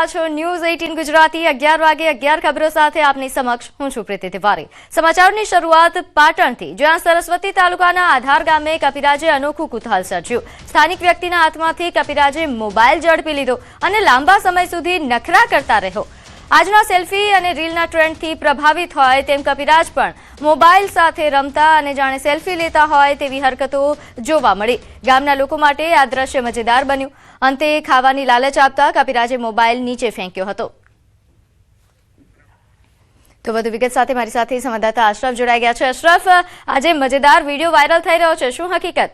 રહ્યા છો ન્યૂઝ 18 ગુજરાતી 11 વાગે 11 ખબરો સાથે આપની સમક્ષ હું છું પ્રીતિ તિવારી। સમાચારની શરૂઆત પાટણથી, જ્યાં સરસ્વતી તાલુકાના આધાર ગામે કપિરાજે અનોખું કુતૂહલ સર્જ્યું। સ્થાનિક વ્યક્તિના હાથમાંથી કપિરાજે મોબાઈલ ઝડપી લીધો અને લાંબા સમય સુધી નખરા કરતા રહ્યો। આજના સેલ્ફી અને રીલના ટ્રેન્ડથી પ્રભાવિત હોય તેમ કપિરાજ પણ મોબાઈલ સાથે રમતા અને જાણે સેલ્ફી લેતા હોય તેવી હરકતો જોવા મળી। ગામના લોકો માટે આ દ્રશ્ય મજેદાર બન્યું। અંતે ખાવાની લાલચ આપતા કપિરાજે મોબાઈલ નીચે ફેંક્યો હતો। તો વધુ વિગત સાથે મારી સાથે સંવાદદાતા અશરફ જોડાઈ ગયા છે। અશરફ, આજે મજેદાર વિડીયો વાયરલ થઈ રહ્યો છે, શું હકીકત?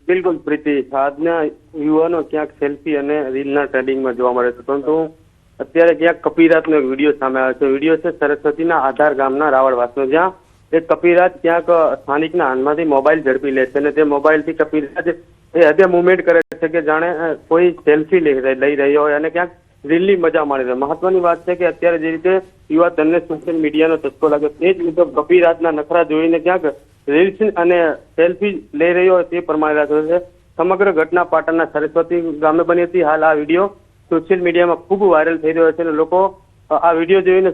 બિલકુલ પ્રીતિ, આજના યુવાનો ક્યાંક સેલ્ફી અને રીલના ટ્રેન્ડિંગમાં જોવા મળે છે, પરંતુ અત્યારે ક્યાંક કપિરાજનો એક વિડીયો સામે આવ્યો છે। વિડીયો છે સરસ્વતીના આધાર ગામના રાવળવાસનો, જ્યાં એક કપિરાજ ક્યાંક સ્થાનિકના હાથમાંથી મોબાઈલ ઝડપી લે છે અને તે મોબાઈલથી કપિરાજ એ હદે મુવમેન્ટ કરે છે કે જાણે કોઈ સેલ્ફી લઈ રહ્યો હોય અને ક્યાંક રીલની મજા માણી રહ્યો। મહત્વની વાત છે કે અત્યારે જે રીતે યુવા ધનને સોશિયલ મીડિયાનો ચસ્કો લાગ્યો, તે જ મુજબ કપિરાજના નખરા જોઈને ક્યાંક રીલ્સ અને સેલ્ફી લઈ રહ્યો હોય તે પ્રમાણે છે। સમગ્ર ઘટના પાટણના સરસ્વતી ગામે બની હતી। હાલ આ વિડીયો સોશિયલ મીડિયામાં ખૂબ વાયરલ થઈ રહ્યો છે અને લોકો આ વિડીયો જોઈને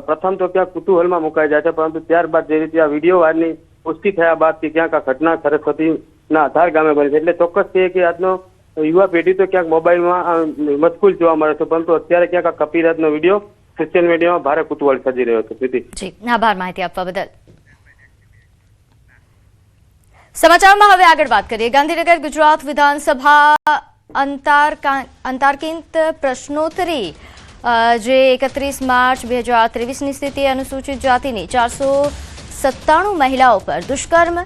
પ્રથમ તો ક્યાંક કુતૂહલમાં મુકાઈ જાય છે, પરંતુ ત્યારબાદ જે રીતે આ વિડીયો વાયરની પુષ્ટિ થયા બાદથી ક્યાંક આ ઘટના સરસ્વતીના આધાર ગામે બની છે। એટલે ચોક્કસ છે કે આજનો યુવા પેઢી તો ક્યાંક મોબાઈલમાં મશગુલ જોવા મળે છે, પરંતુ અત્યારે ક્યાંક આ કપિરાજનો વિડીયો સોશિયલ મીડિયામાં ભારે કુતૂહલ સર્જી રહ્યો છે। પ્રીતિ, આભાર માહિતી આપવા બદલ। સમાચારમાં હવે આગળ વાત કરીએ। ગાંધીનગર ગુજરાત વિધાનસભા અંતર્ગત પ્રશ્નોત્તરી જે 31 માર્ચ 2023ની સ્થિતિ અનુસૂચિત જાતિની 497 મહિલાઓ પર દુષ્કર્મ,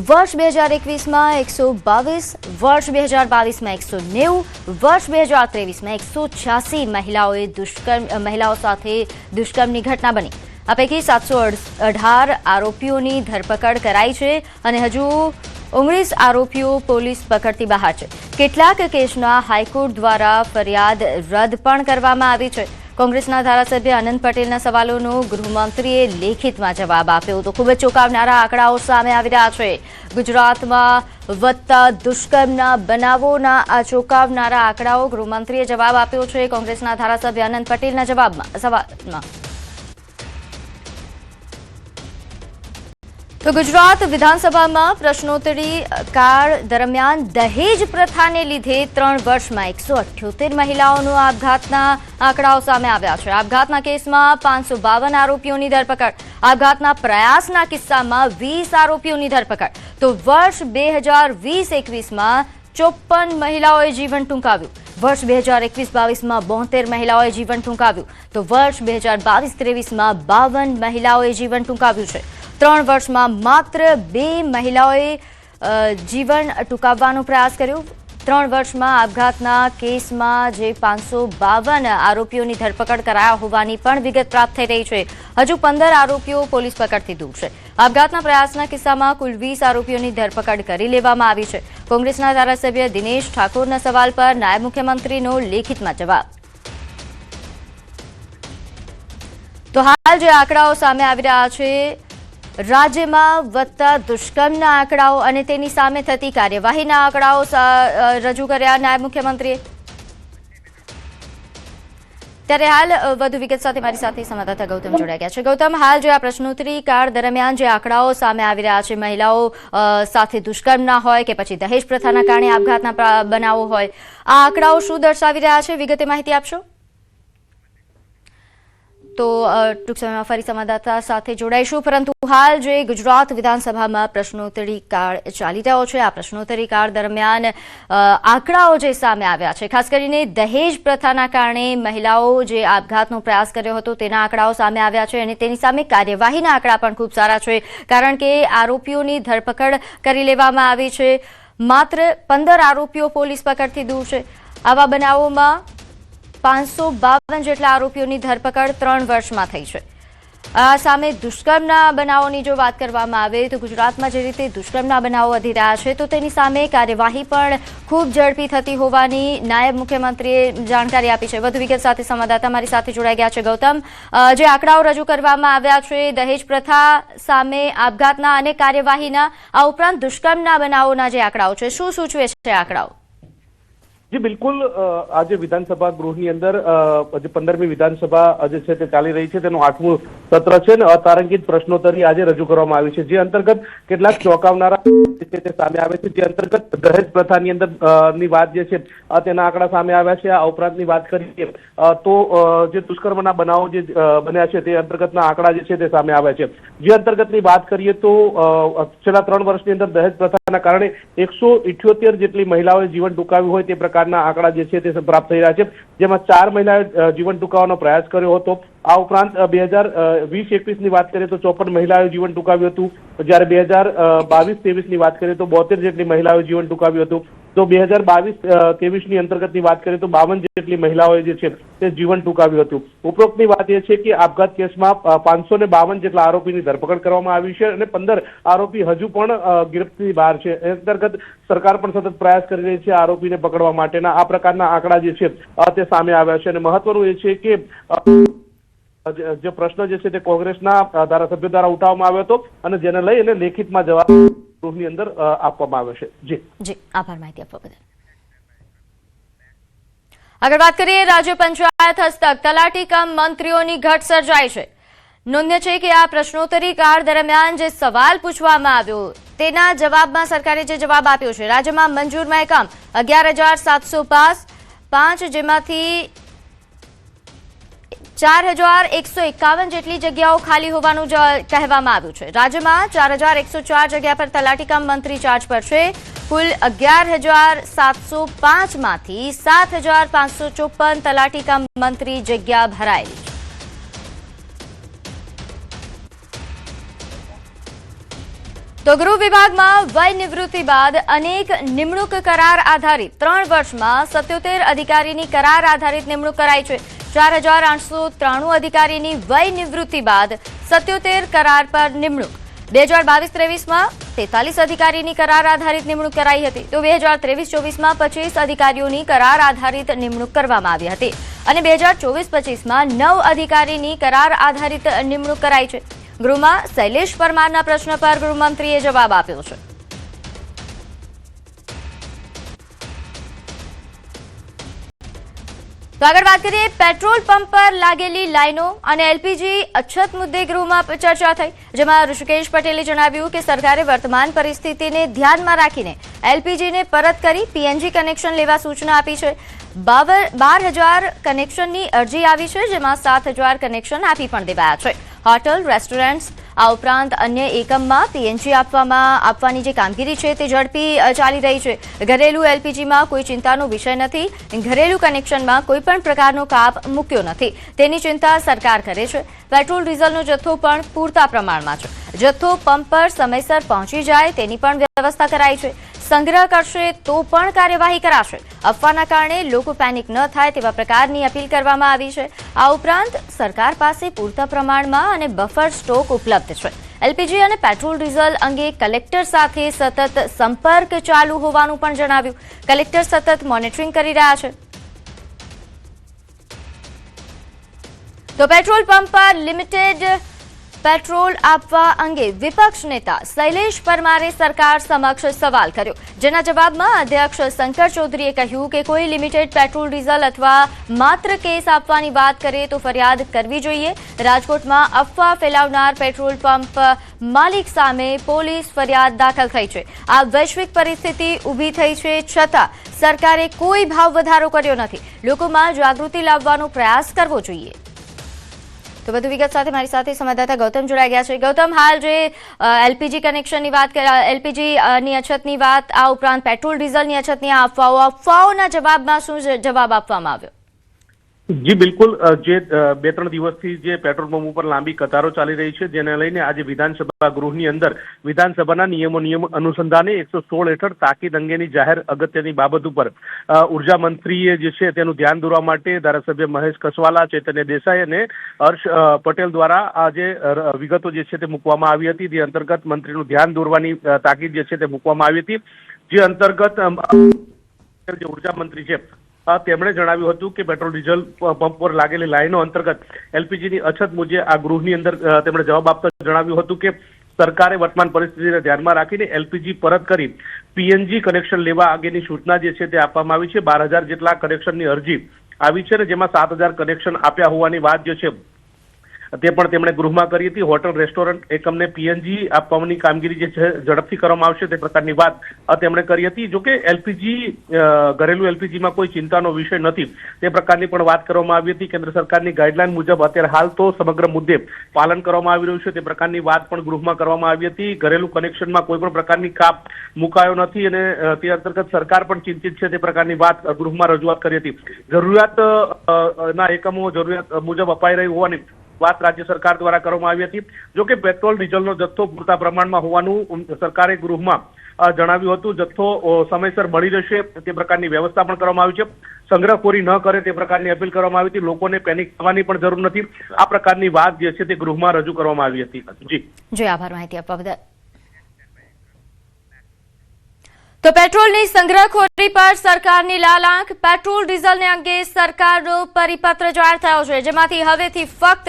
વર્ષ 2021માં 122, વર્ષ 2022માં 190, વર્ષ 2023માં 186 મહિલાઓ સાથે દુષ્કર્મની ઘટના બની। આ પૈકી 718 આરોપીઓની ધરપકડ કરાઈ છે અને હજુ 19 આરોપીઓ પોલીસ પકડથી બહાર છે। કેટલાક કેસના હાઈકોર્ટ દ્વારા ફરિયાદ રદ પણ કરવામાં આવી છે। કોંગ્રેસના ધારાસભ્ય અનંત પટેલના સવાલોનો ગૃહમંત્રીએ લેખિતમાં જવાબ આપ્યો તો ખૂબ જ ચોંકાવનારા આંકડાઓ સામે આવી રહ્યા છે। ગુજરાતમાં વધતા દુષ્કર્મના બનાવોના આ ચોંકાવનારા આંકડાઓ ગૃહમંત્રીએ જવાબ આપ્યો છે કોંગ્રેસના ધારાસભ્ય અનંત પટેલના સવાલમાં। તો ગુજરાત વિધાનસભામાં પ્રશ્નોત્તરી કાળ દરમિયાન દહેજ પ્રથાને લીધે 3 વર્ષમાં 178 મહિલાઓનો આપઘાતના આંકડાઓ સામે આવ્યા છે। આપઘાતના કેસમાં 552 આરોપીઓની ધરપકડ, આપઘાતના પ્રયાસના કિસ્સામાં 20 આરોપીઓની ધરપકડ। તો વર્ષ 2020-21માં 54 મહિલાઓએ જીવન ટૂંકાવ્યું, વર્ષ 2021-22માં 72 મહિલાઓએ જીવન ટૂંકાવ્યું, તો વર્ષ 2022-23માં 52 મહિલાઓએ જીવન ટૂંકાવ્યું છે। 3 વર્ષમાં માત્ર 2 મહિલાઓએ જીવન ટૂંકાવવાનો પ્રયાસ કર્યો। 3 વર્ષમાં આપઘાતના કેસમાં જે 552 આરોપીઓની ધરપકડ કરાયા હોવાની પણ વિગત પ્રાપ્ત થઈ રહી છે। હજુ 15 આરોપીઓ પોલીસ પકડથી દૂર છે। આપઘાતના પ્રયાસના કિસ્સામાં કુલ 20 આરોપીઓની ધરપકડ કરી લેવામાં આવી છે। કોંગ્રેસના ધારાસભ્ય દિનેશ ઠાકોરના સવાલ પર નાયબ મુખ્યમંત્રીનો લેખિતમાં જવાબ। તો હાલ જે આંકડાઓ સામે આવી રહ્યા છે, રાજ્યમાં વધતા દુષ્કર્મના આંકડાઓ અને તેની સામે થતી કાર્યવાહીના આંકડાઓ રજૂ કર્યા નાયબ મુખ્યમંત્રીએ। ત્યારે હાલ વધુ વિગત સાથે મારી સાથે સંવાદદાતા ગૌતમ જોડાઈ ગયા છે। ગૌતમ, હાલ જે આ પ્રશ્નોત્તરી કાળ દરમિયાન જે આંકડાઓ સામે આવી રહ્યા છે, મહિલાઓ સાથે દુષ્કર્મના હોય કે પછી દહેજ પ્રથાના કારણે આપઘાતના બનાવો હોય, આ આંકડાઓ શું દર્શાવી રહ્યા છે, વિગતે માહિતી આપશો? તો ટૂંક સમયમાં ફરી સંવાદદાતા સાથે જોડાઈશું, પરંતુ હાલ જે ગુજરાત વિધાનસભામાં પ્રશ્નોત્તરી કાળ ચાલી રહ્યો છે, આ પ્રશ્નોત્તરી કાળ દરમિયાન આંકડાઓ જે સામે આવ્યા છે, ખાસ કરીને દહેજ પ્રથાના કારણે મહિલાઓ જે આપઘાતનો પ્રયાસ કર્યો હતો તેના આંકડાઓ સામે આવ્યા છે અને તેની સામે કાર્યવાહીના આંકડા પણ ખૂબ સારા છે, કારણ કે આરોપીઓની ધરપકડ કરી લેવામાં આવી છે। માત્ર 15 આરોપીઓ પોલીસ પકડથી દૂર છે। આવા બનાવોમાં 552 જેટલા આરોપીઓની ધરપકડ 3 વર્ષમાં થઈ છે। આ સામે દુષ્કર્મના બનાવોની જો વાત કરવામાં આવે તો ગુજરાતમાં જે રીતે દુષ્કર્મના બનાવો વધી રહ્યા છે, તો તેની સામે કાર્યવાહી પણ ખૂબ ઝડપી થતી હોવાની નાયબ મુખ્યમંત્રીએ જાણકારી આપી છે। વધુ વિગત સાથે સંવાદદાતા મારી સાથે જોડાઈ ગયા છે ગૌતમ। જે આંકડાઓ રજૂ કરવામાં આવ્યા છે દહેજ પ્રથા સામે, આપઘાતના અને કાર્યવાહીના, આ ઉપરાંત દુષ્કર્મના બનાવોના જે આંકડાઓ છે, શું સૂચવે છે આંકડાઓ? જી બિલકુલ આજે વિધાનસભા ગૃહની અંદર જે 15મી વિધાનસભા જે છે તે ચાલી રહી છે તેનું 8મું સત્ર છે અને અતારાંકિત પ્રશ્નોત્તરી આજે રજૂ કરવામાં આવી છે, જે અંતર્ગત કેટલાક ચોંકાવનારા તે સામે આવે છે, જે અંતર્ગત દહેજ પ્રથાની અંદર ની વાત જે છે તેના આંકડા સામે આવ્યા છે। આ ઉપરાંતની વાત કરીએ તો જે દુષ્કર્મના બનાવો જે બન્યા છે તે અંતર્ગતના આંકડા જે છે તે સામે આવ્યા છે, જે અંતર્ગતની વાત કરીએ તો છેલ્લા 3 વર્ષની અંદર દહેજ પ્રથાના કારણે 178 જેટલી મહિલાઓએ જીવન ટૂંકાવ્યું હોય તે પ્રકારના આંકડા જે છે તે પ્રાપ્ત થઈ રહ્યા છે, જેમાં 4 મહિલાએ જીવન ટૂંકાવવાનો પ્રયાસ કર્યો હતો। આ ઉપરાંત 2020-21 ની વાત કરીએ તો 54 મહિલાઓએ જીવન ટૂંકાવ્યું હતું, જ્યારે 2022-23 ની વાત કરીએ તો 72 જેટલી મહિલાઓએ જીવન ટૂંકાવ્યું હતું। તો 2022-23 ની અંતર્ગતની વાત કરીએ તો 52 જેટલી મહિલાઓએ જે છે તે જીવન ટૂંકાવ્યું હતું। ઉપરોક્તની વાત એ છે કે આપઘાત કેસમાં 552 જેટલા આરોપીની ધરપકડ કરવામાં આવી છે અને 15 આરોપી હજુ પણ ગિરફ્તની બહાર છે। એ અંતર્ગત સરકાર પણ સતત પ્રયાસ કરી રહી છે આરોપીને પકડવા માટેના। આ પ્રકારના આંકડા જે છે તે સામે આવ્યા છે અને મહત્વનું એ છે કે જે પ્રશ્ન જે છે તે કોંગ્રેસના ધારાસભ્યો દ્વારા ઉઠાવવામાં આવ્યો હતો અને જેને લઈ અને લેખિતમાં જવાબ ગૃહની અંદર આપવામાં આવ્યો છે। જી આભાર માહિતી આપવા બદલ। આગળ વાત કરીએ રાજ્ય પંચાયત હસ્તક તલાટી કમ મંત્રીઓની ઘટ સર્જાઈ છે। નોંધ્ય છે કે આ પ્રશ્નોત્તરી કાળ દરમિયાન જે સવાલ પૂછવામાં આવ્યો તેના જવાબમાં સરકારે જે જવાબ આપ્યો છે, રાજ્યમાં મંજૂર મહેકમ 11,705, જેમાંથી 4,151 જેટલી જગ્યાઓ ખાલી હોવાનું કહેવામાં આવ્યું છે। રાજ્યમાં 4,104 જગ્યા પર તલાટી કમ મંત્રી ચાર્જ પર છે। કુલ 11,705 માંથી 7,554 તલાટી કમ મંત્રી જગ્યા ભરાયેલી છે। તો ગૃહ વિભાગમાં વય નિવૃત્તિ બાદ અનેક નિમણૂક કરાર આધારિત 3 વર્ષમાં 77 અધિકારીની કરાર આધારિત નિમણૂક કરાઈ છે। 4,893 અધિકારીની વય નિવૃત્તિ બાદ 77 કરાર પર નિમણૂક। 2022-23માં 43 અધિકારીની કરાર આધારિત નિમણૂક કરાઈ હતી, તો 2023-24માં 25 અધિકારીઓની કરાર આધારિત નિમણૂક કરવામાં આવી હતી અને 2024-25માં 9 અધિકારીની કરાર આધારિત નિમણૂક કરાઈ છે। ગૃહમાં શૈલેષ પરમારના પ્રશ્ન પર ગૃહમંત્રીએ જવાબ આપ્યો છે। તો આગળ વાત કરીએ પેટ્રોલ પંપ પર લાગેલી લાઈનો અને એલપીજી અછત મુદ્દે ગૃહમાં ચર્ચા થઈ, જેમાં ઋષિકેશ પટેલે જણાવ્યું કે સરકારે વર્તમાન પરિસ્થિતિને ધ્યાનમાં રાખીને એલપીજીને પરત કરી પીએનજી કનેક્શન લેવા સૂચના આપી છે। 12,000 કનેક્શનની અરજી આવી છે, જેમાં 7,000 કનેક્શન આપી પણ દેવાયા છે। હોટલ, રેસ્ટોરન્ટ્સ આ ઉપરાંત અન્ય એકમમાં પીએનજી આપવાની જે કામગીરી છે તે ઝડપી ચાલી રહી છે। ઘરેલું એલપીજીમાં કોઈ ચિંતાનો વિષય નથી। ઘરેલું કનેક્શનમાં કોઈ પણ પ્રકારનો કાપ મૂક્યો નથી, તેની ચિંતા સરકાર કરે છે। પેટ્રોલ ડીઝલનો જથ્થો પણ પૂરતા પ્રમાણમાં છે। જથ્થો પંપ પર સમયસર પહોંચી જાય તેની પણ વ્યવસ્થા કરાઈ છે। સંગ્રહ કરશે તો પણ કાર્યવાહી કરાશે। અફવાના કારણે લોકો પેનિક ન થાય તેવા પ્રકારની અપીલ કરવામાં આવી છે। આ ઉપરાંત સરકાર પાસે પૂરતા પ્રમાણમાં અને બફર સ્ટોક ઉપલબ્ધ છે। એલપીજી અને પેટ્રોલ ડીઝલ અંગે કલેક્ટર સાથે સતત સંપર્ક ચાલુ હોવાનું પણ જણાવ્યું। કલેક્ટર સતત મોનિટરિંગ કરી રહ્યા છે। તો પેટ્રોલ પંપ પર લિમિટેડ પેટ્રોલ આપવા અંગે વિપક્ષ નેતા શૈલેષ પરમારે સરકાર સમક્ષ સવાલ કર્યો, જેના જવાબમાં અધ્યક્ષ શંકર ચૌધરીએ કહ્યું કે કોઈ લિમિટેડ પેટ્રોલ ડીઝલ અથવા માત્ર કેસ આપવાની વાત કરે તો ફરિયાદ કરવી જોઈએ। રાજકોટમાં અફવા ફેલાવનાર પેટ્રોલ પંપ માલિક સામે પોલીસ ફરિયાદ દાખલ થઈ છે। આ વૈશ્વિક પરિસ્થિતિ ઊભી થઈ છે છતાં સરકારે કોઈ ભાવ વધારો કર્યો નથી। લોકોમાં જાગૃતિ લાવવાનો પ્રયાસ કરવો જોઈએ। તો વધુ વિગત સાથે મારી સાથે સંવાદદાતા ગૌતમ જોડાઈ ગયા છે। ગૌતમ, હાલ જે એલપીજી કનેક્શનની વાત, એલપીજીની અછતની વાત, આ ઉપરાંત પેટ્રોલ ડીઝલની અછતની અફવાઓના જવાબમાં શું જવાબ આપવામાં આવ્યો? જી બિલકુલ, જે 2-3 દિવસથી જે પેટ્રોલ પંપ ઉપર લાંબી કતારો ચાલી રહી છે, જેને લઈને આજે વિધાનસભા ગૃહની અંદર વિધાનસભાના નિયમ અનુસંધાને 116 હેઠળ તાકીદ અંગેની જાહેર અગત્યની બાબત ઉપર ઉર્જા મંત્રીએ જે છે તેનું ધ્યાન દોરવા માટે ધારાસભ્ય મહેશ કસવાલા, ચૈતન્ય દેસાઈ અને હર્ષ પટેલ દ્વારા આ જે વિગતો જે છે તે મૂકવામાં આવી હતી, તે અંતર્ગત મંત્રીનું ધ્યાન દોરવાની તાકીદ જે છે તે મૂકવામાં આવી હતી। જે અંતર્ગત જે ઉર્જા મંત્રી છે તેમણે જણાવ્યું હતું કે પેટ્રોલ ડીઝલ પંપ પર લાગેલી લાઈનો અંતર્ગત એલપીજીની અછત મુજબ આ ગૃહની અંદર તેમણે જવાબ આપતા જણાવ્યું હતું કે સરકારે વર્તમાન પરિસ્થિતિને ધ્યાનમાં રાખીને એલપીજી પરત કરી પીએનજી કનેક્શન લેવા અંગેની સૂચના જે છે તે આપવામાં આવી છે. 12,000 જેટલા કનેક્શનની અરજી આવી છે, જેમાં 7,000 કનેક્શન આપ્યા હોવાની વાત જે છે તે પણ તેમણે ગૃહમાં કરી હતી. હોટલ રેસ્ટોરન્ટ એકમને પીએનજી આપવાની કામગીરી જે છે ઝડપથી કરવામાં આવશે તે પ્રકારની વાત તેમણે કરી હતી. જોકે એલપીજી ઘરેલું એલપીજીમાં કોઈ ચિંતાનો વિષય નથી તે પ્રકારની પણ વાત કરવામાં આવી હતી. કેન્દ્ર સરકારની ગાઈડલાઈન મુજબ અત્યારે હાલ તો સમગ્ર મુદ્દે પાલન કરવામાં આવી રહ્યું છે તે પ્રકારની વાત પણ ગૃહમાં કરવામાં આવી હતી. ઘરેલું કનેક્શનમાં કોઈ પણ પ્રકારની કાપ મુકાયો નથી અને તે અંતર્ગત સરકાર પણ ચિંતિત છે તે પ્રકારની વાત ગૃહમાં રજૂઆત કરી હતી. જરૂરિયાતના એકમો જરૂરિયાત મુજબ અપાઈ રહી હોવાની વાત રાજ્ય સરકાર દ્વારા કરવામાં આવી હતી. જોકે પેટ્રોલ ડીઝલનો જથ્થો પૂરતા પ્રમાણમાં હોવાનું સરકારે ગૃહમાં જણાવ્યું હતું. જથ્થો સમયસર મળી રહેશે તે પ્રકારની વ્યવસ્થા પણ કરવામાં આવી છે. સંગ્રહખોરી ન કરે તે પ્રકારની અપીલ કરવામાં આવી હતી. લોકોને પેનિક થવાની પણ જરૂર નથી. આ પ્રકારની વાત જે છે તે ગૃહમાં રજૂ કરવામાં આવી હતી. જી આભાર માહિતી આપવા બદલ. તો પેટ્રોલની સંગ્રહખોરી પર સરકારની લાલ આંખ. પેટ્રોલ ડીઝલને અંગે સરકારનો પરિપત્ર જાહેર થયો છે, જેમાંથી હવેથી ફક્ત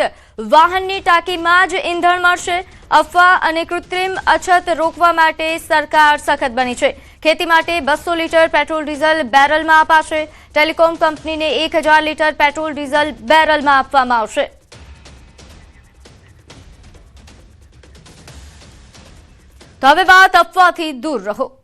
વાહનની ટાંકીમાં જ ઈંધણ મળશે. અફવા અને કૃત્રિમ અછત રોકવા માટે સરકાર સખત બની છે. ખેતી માટે 200 લીટર પેટ્રોલ ડીઝલ બેરલમાં અપાશે. ટેલિકોમ કંપનીને 1,000 લીટર પેટ્રોલ ડીઝલ બેરલમાં આપવામાં આવશે. તો હવે વાત અફવાથી દૂર રહો.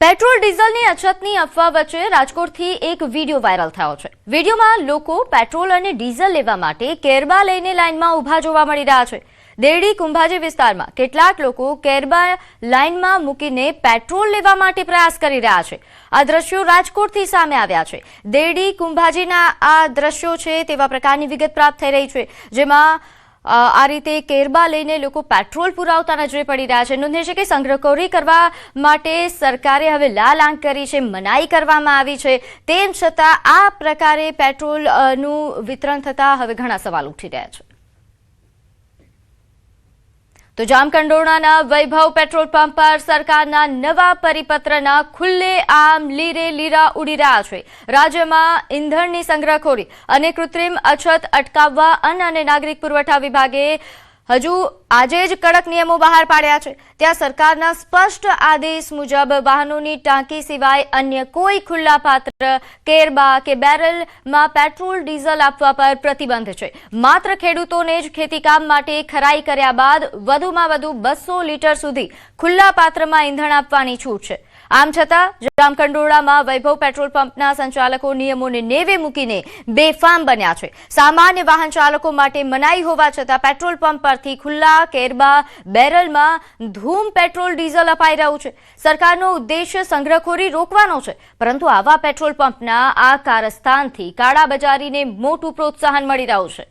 પેટ્રોલ ડીઝલની અછતની અફવા વચ્ચે રાજકોટથી એક વિડીયો વાયરલ થયો છે. વિડીયોમાં લોકો પેટ્રોલ અને ડીઝલ લેવા માટે કેરબા લઈને લાઇનમાં ઊભા જોવા મળી રહ્યા છે. દેરડી કુંભાજી વિસ્તારમાં કેટલાક લોકો કેરબા લાઇનમાં મૂકીને પેટ્રોલ લેવા માટે પ્રયાસ કરી રહ્યા છે. આ દ્રશ્યો રાજકોટથી સામે આવ્યા છે. દેરડી કુંભાજીના આ દ્રશ્યો છે તેવા પ્રકારની વિગત પ્રાપ્ત થઈ રહી છે, જેમાં આ રીતે કેરબા લઈને લોકો પેટ્રોલ પુરાવતા નજરે પડી રહ્યા છે. નોંધનીય છે કે સંગ્રહખોરી કરવા માટે સરકારે હવે લાલ આંખ કરી છે, મનાઈ કરવામાં આવી છે. તેમ છતાં આ પ્રકારે પેટ્રોલનું વિતરણ થતા હવે ઘણા સવાલ ઉઠી રહ્યા છે. તો જામકંડોરણાના વૈભવ પેટ્રોલ પંપ પર સરકારના નવા પરિપત્રના ખુલ્લે આમ લીરે લીરા ઉડી રહ્યા છે. રાજ્યમાં ઈંધણની સંગ્રહખોરી અને કૃત્રિમ અછત અટકાવવા અન્ન અને નાગરિક પુરવઠા વિભાગે હજુ આજે જ કડક નિયમો બહાર પાડ્યા છે. ત્યાં સરકારના સ્પષ્ટ આદેશ મુજબ વાહનોની ટાંકી સિવાય અન્ય કોઈ ખુલ્લા પાત્ર, કેરબા કે બેરલમાં પેટ્રોલ ડીઝલ આપવા પર પ્રતિબંધ છે. માત્ર ખેડૂતોને જ ખેતીકામ માટે ખરાઈ કર્યા બાદ વધુમાં વધુ 200 લીટર સુધી ખુલ્લા પાત્રમાં ઈંધણ આપવાની છૂટ છે. આમ છતાં જામકંડોરણામાં વૈભવ પેટ્રોલ પંપના સંચાલકો નિયમોને નેવે મૂકીને બેફામ બન્યા છે. સામાન્ય વાહન ચાલકો માટે મનાઈ હોવા છતાં પેટ્રોલ પંપ પરથી ખુલ્લા કેરબા બેરલમાં ધૂમ પેટ્રોલ ડીઝલ અપાઈ રહ્યું છે. સરકારનો ઉદ્દેશ્ય સંગ્રહખોરી રોકવાનો છે, પરંતુ આવા પેટ્રોલ પંપના આ કારસ્તાનથી કાળાબજારીને મોટું પ્રોત્સાહન મળી રહ્યું છે.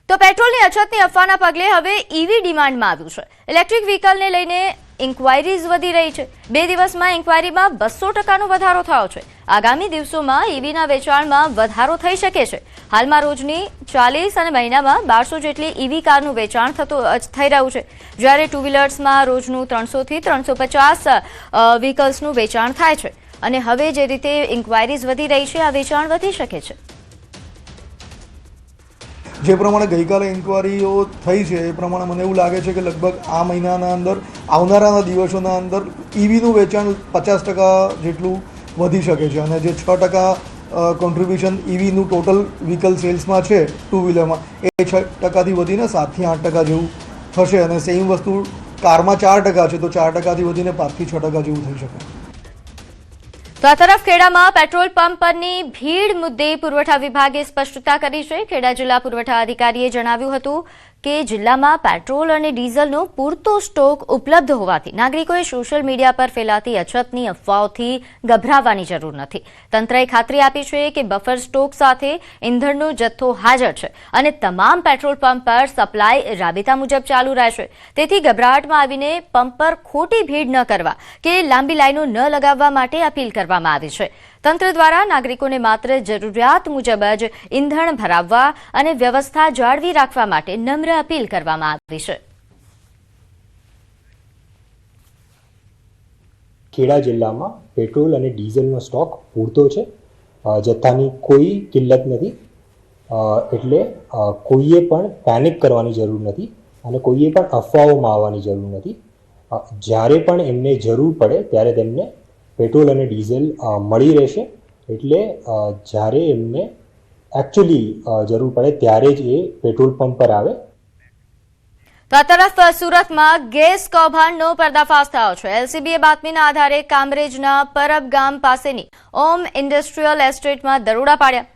તો પેટ્રોલની અછતની અફવાના પગલે હવે ઈવી ડિમાન્ડમાં આવ્યું છે. ઇલેક્ટ્રિક વ્હીકલને લઈને ઇન્ક્વાયરીઝ વધી રહી છે. 2 દિવસમાં ઇન્ક્વાયરીમાં 200% વધારો થયો છે. આગામી દિવસોમાં ઈવીના વેચાણમાં વધારો થઈ શકે છે. હાલમાં રોજની 40 અને મહિનામાં 1200 જેટલી ઈવી કારનું વેચાણ થઈ રહ્યું છે, જ્યારે ટુ વ્હીલર્સમાં રોજનું 300 થી 350 વ્હીકલ્સનું વેચાણ થાય છે. અને હવે જે રીતે ઇન્ક્વાયરીઝ વધી રહી છે, આ વેચાણ વધી શકે છે. જે પ્રમાણે ગઈકાલે ઇન્કવાયરીઓ થઈ છે એ પ્રમાણે મને એવું લાગે છે કે લગભગ આ મહિનાના અંદર આવનારા દિવસોના અંદર ઈવીનું વેચાણ 50% જેટલું વધી શકે છે. અને જે 6% કોન્ટ્રીબ્યુશન ઈવીનું ટોટલ વ્હીકલ સેલ્સમાં છે ટુ વ્હીલરમાં, એ 6%થી વધીને 7 થી 8% જેવું થશે. અને સેમ વસ્તુ કારમાં 4% છે, તો 4%થી વધીને 5 થી 6% જેવું થઈ શકે. તો આ તરફ ખેડામાં પેટ્રોલ પંપ પરની ભીડ મુદ્દે પુરવઠા વિભાગે સ્પષ્ટતા કરી છે. ખેડા જિલ્લા પુરવઠા અધિકારીએ જણાવ્યું હતું કે જિલ્લામાં પેટ્રોલ અને ડીઝલનો પૂરતો સ્ટોક ઉપલબ્ધ હોવાથી નાગરિકોએ સોશિયલ મીડિયા પર ફેલાતી અછતની અફવાઓથી ગભરાવાની જરૂર નથી. તંત્રએ ખાતરી આપી છે કે બફર સ્ટોક સાથે ઈંધણનો જથ્થો હાજર છે અને તમામ પેટ્રોલ પંપ પર સપ્લાય રાબેતા મુજબ ચાલુ રહેશે. તેથી ગભરાટમાં આવીને પંપ પર ખોટી ભીડ ન કરવા કે લાંબી લાઈનો ન લગાવવા માટે અપીલ કરવામાં આવી છે. તંત્ર દ્વારા નાગરિકોને માત્ર જરૂરિયાત મુજબ જ ઈંધણ ભરાવવા અને વ્યવસ્થા જાળવી રાખવા માટે નમ્ર અપીલ કરવામાં આવી છે. ખેડા જિલ્લામાં પેટ્રોલ અને ડીઝલનો સ્ટોક પૂરતો છે, જથ્થાની કોઈ કિલ્લત નથી, એટલે કોઈએ પણ પેનિક કરવાની જરૂર નથી અને કોઈએ પણ અફવાઓમાં આવવાની જરૂર નથી. જ્યારે પણ એમને જરૂર પડે ત્યારે તેમને પેટ્રોલ અને ડીઝલ મળી રહેશે, એટલે જ્યારે એમને એકચ્યુઅલી જરૂર પડે ત્યારે જ એ પેટ્રોલ પંપ પર આવે. તો આ તરફ સુરતમાં ગેસ કૌભાંડનો પર્દાફાશ થયો છે. એલસીબીએ બાતમીના આધારે કામરેજના પરબ ગામ પાસેની ઓમ ઇન્ડસ્ટ્રીયલ એસ્ટેટમાં દરોડા પાડ્યા,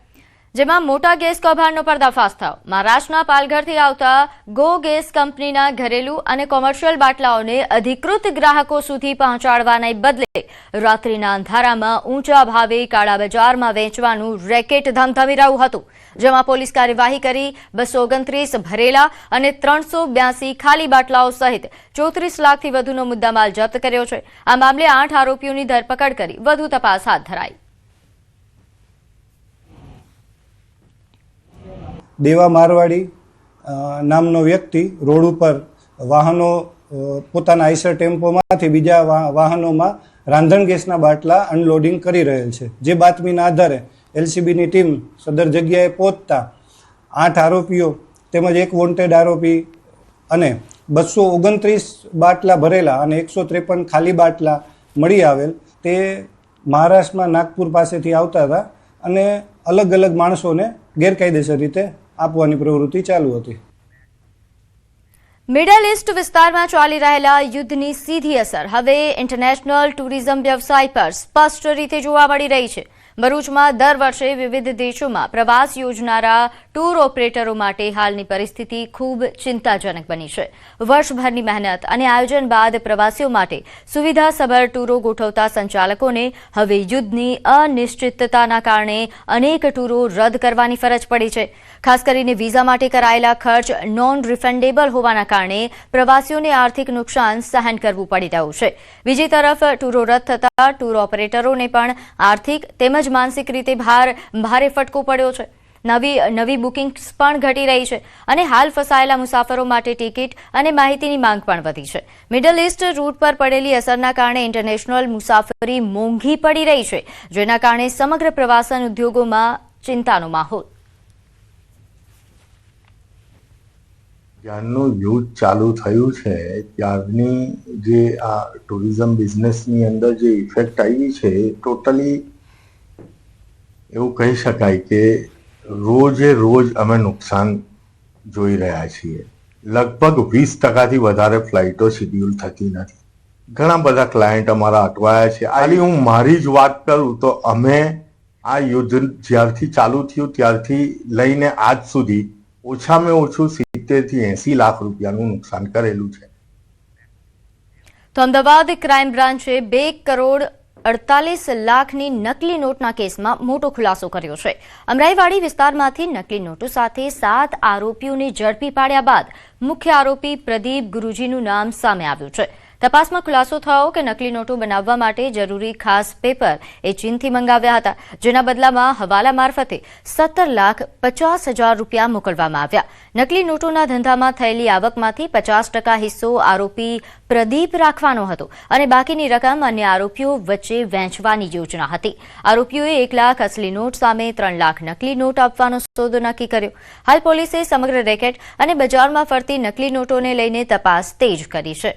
જેમાં મોટા ગેસ કૌભાંડનો પર્દાફાશ થયો. મહારાષ્ટ્રના પાલઘરથી આવતા ગો ગેસ કંપનીના ઘરેલું અને કોમર્શિયલ બાટલાઓને અધિકૃત ગ્રાહકો સુધી પહોંચાડવાને બદલે રાત્રિના અંધારામાં ઊંચા ભાવે કાળા બજારમાં વેચવાનું રેકેટ ધમધમી રહ્યું હતું, જેમાં પોલીસ કાર્યવાહી કરી 229 ભરેલા અને 382 ખાલી બાટલાઓ સહિત 34 લાખથી વધુનો મુદ્દામાલ જપ્ત કર્યો છે. આ મામલે 8 આરોપીઓની ધરપકડ કરી વધુ તપાસ હાથ ધરાઈ. દેવા મારવાડી નામનો વ્યક્તિ રોડ ઉપર વાહનો પોતાના આઈસર ટેમ્પોમાંથી બીજા વાહનોમાં રાંધણ ગેસના બાટલા અનલોડિંગ કરી રહેલ છે. જે બાતમીના આધારે એલસીબીની ટીમ સદર જગ્યાએ પહોંચતા 8 આરોપીઓ તેમજ એક વોન્ટેડ આરોપી અને 229 બાટલા ભરેલા અને 153 ખાલી બાટલા મળી આવેલ. તે મહારાષ્ટ્રમાં નાગપુર પાસેથી આવતા હતા અને અલગ અલગ માણસોને ગેરકાયદેસર રીતે આપવાની પ્રવૃત્તિ ચાલુ હતી. મિડલ ઇસ્ટ વિસ્તારમાં ચાલી રહેલા યુદ્ધની સીધી અસર હવે ઇન્ટરનેશનલ ટુરિઝમ વ્યવસાય પર સ્પષ્ટ રીતે જોવા મળી રહી છે. ભરૂચમાં દર વર્ષે વિવિધ દેશોમાં પ્રવાસ યોજનારા ટૂર ઓપરેટરો માટે હાલની પરિસ્થિતિ ખૂબ ચિંતાજનક બની છે. વર્ષભરની મહેનત અને આયોજન બાદ પ્રવાસીઓ માટે સુવિધાસભર ટૂરો ગોઠવતા સંચાલકોને હવે યુદ્ધની અનિશ્ચિતતાના કારણે અનેક ટૂરો રદ કરવાની ફરજ પડી છે. ખાસ કરીને વિઝા માટે કરાયેલા ખર્ચ નોન રિફંડેબલ હોવાના કારણે પ્રવાસીઓને આર્થિક નુકસાન સહન કરવું પડી રહ્યું છે. બીજી તરફ ટૂરો રદ થતા ટૂર ઓપરેટરોને પણ આર્થિક તેમજ માનસિક રીતે ભારે ફટકો પડ્યો છે. નવી બુકિંગ્સ પણ ઘટી રહી છે અને હાલ ફસાયેલા મુસાફરો માટે ટિકિટ અને માહિતીની માંગ પણ વધી છે. મિડલ ઇસ્ટ રૂટ પર પડેલી અસરના કારણે ઇન્ટરનેશનલ મુસાફરી મોંઘી પડી રહી છે, જેના કારણે સમગ્ર પ્રવાસન ઉદ્યોગોમાં ચિંતાનો માહોલ. જ્યારનું યુદ્ધ ચાલુ થયું છે ત્યારની જે આ ટુરિઝમ બિઝનેસની અંદર જે ઇફેક્ટ આવી છે ટોટલી એવું કહી શકાય કે રોજે રોજ અમે નુકસાન જોઈ રહ્યા છીએ. લગભગ 20% વધારે ફ્લાઇટો શેડ્યુલ થતી નથી. ઘણા બધા ક્લાયન્ટ અમારા અટવાયા છે. ખાલી હું મારી જ વાત કરું તો અમે આ યુદ્ધ જ્યારથી ચાલુ થયું ત્યારથી લઈને આજ સુધી ઓછામાં ઓછું 70 થી 80 લાખ રૂપિયાનું નુકસાન કરેલું છે. તો અમદાવાદ ક્રાઇમ બ્રાન્ચે 2 કરોડ 48 લાખની નકલી નોટના કેસમાં મોટો ખુલાસો કર્યો છે. અમરાઈવાડી વિસ્તારમાંથી નકલી નોટો સાથે 7 આરોપીઓને ઝડપી પાડ્યા બાદ મુખ્ય આરોપી પ્રદીપ ગુરુજીનું નામ સામે આવ્યું છે. તપાસમાં ખુલાસો થયો કે નકલી નોટો બનાવવા માટે જરૂરી ખાસ પેપર એ ચીનથી મંગાવ્યા હતા, જેના બદલામાં હવાલા મારફતે 17,50,000 રૂપિયા મોકલવામાં આવ્યા. નકલી નોટોના ધંધામાં થયેલી આવકમાંથી 50% હિસ્સો આરોપી પ્રદીપ રાખવાનો હતો અને બાકીની રકમ અન્ય આરોપીઓ વચ્ચે વહેંચવાની યોજના હતી. આરોપીઓએ 1 લાખ અસલી નોટ સામે 3 લાખ નકલી નોટ આપવાનો સોદો નક્કી કર્યો. હાલ પોલીસે સમગ્ર રેકેટ અને બજારમાં ફરતી નકલી નોટોને લઈને તપાસ તેજ કરી છે.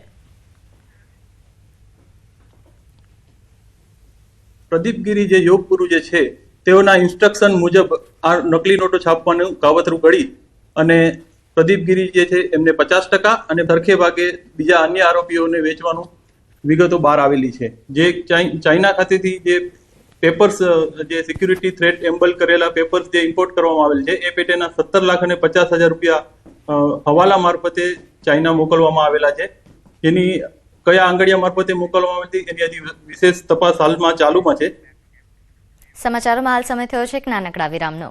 પ્રદીપ ગીરી જે યોગગુરુ જે છે તેઓના ઇન્સ્ટ્રક્શન મુજબ આ નકલી નોટો છાપવાનું કાવતરું ઘડી અને પ્રદીપ ગીરી જે છે એમને 50% અને સરખે ભાગે બીજા અન્ય આરોપીઓને વેચવાનું વિગતો બહાર આવેલી છે. જે ચાઇના ખાતેથી જે પેપર્સ જે સિક્યુરિટી થ્રેટ એમ્બલ કરેલા પેપર્સ જે ઇમ્પોર્ટ કરવામાં આવેલ છે એ પેટેના 17,50,000 રૂપિયા હવાલા મારફતે ચાઇના મોકલવામાં આવેલા છે. જેની કયા આંગળીયા મારફતે મોકલવામાં આવી હતી એની હજી વિશેષ તપાસ હાલમાં ચાલુમાં છે. સમાચારોમાં હાલ સમય થયો છે એક નાનકડા વિરામનો.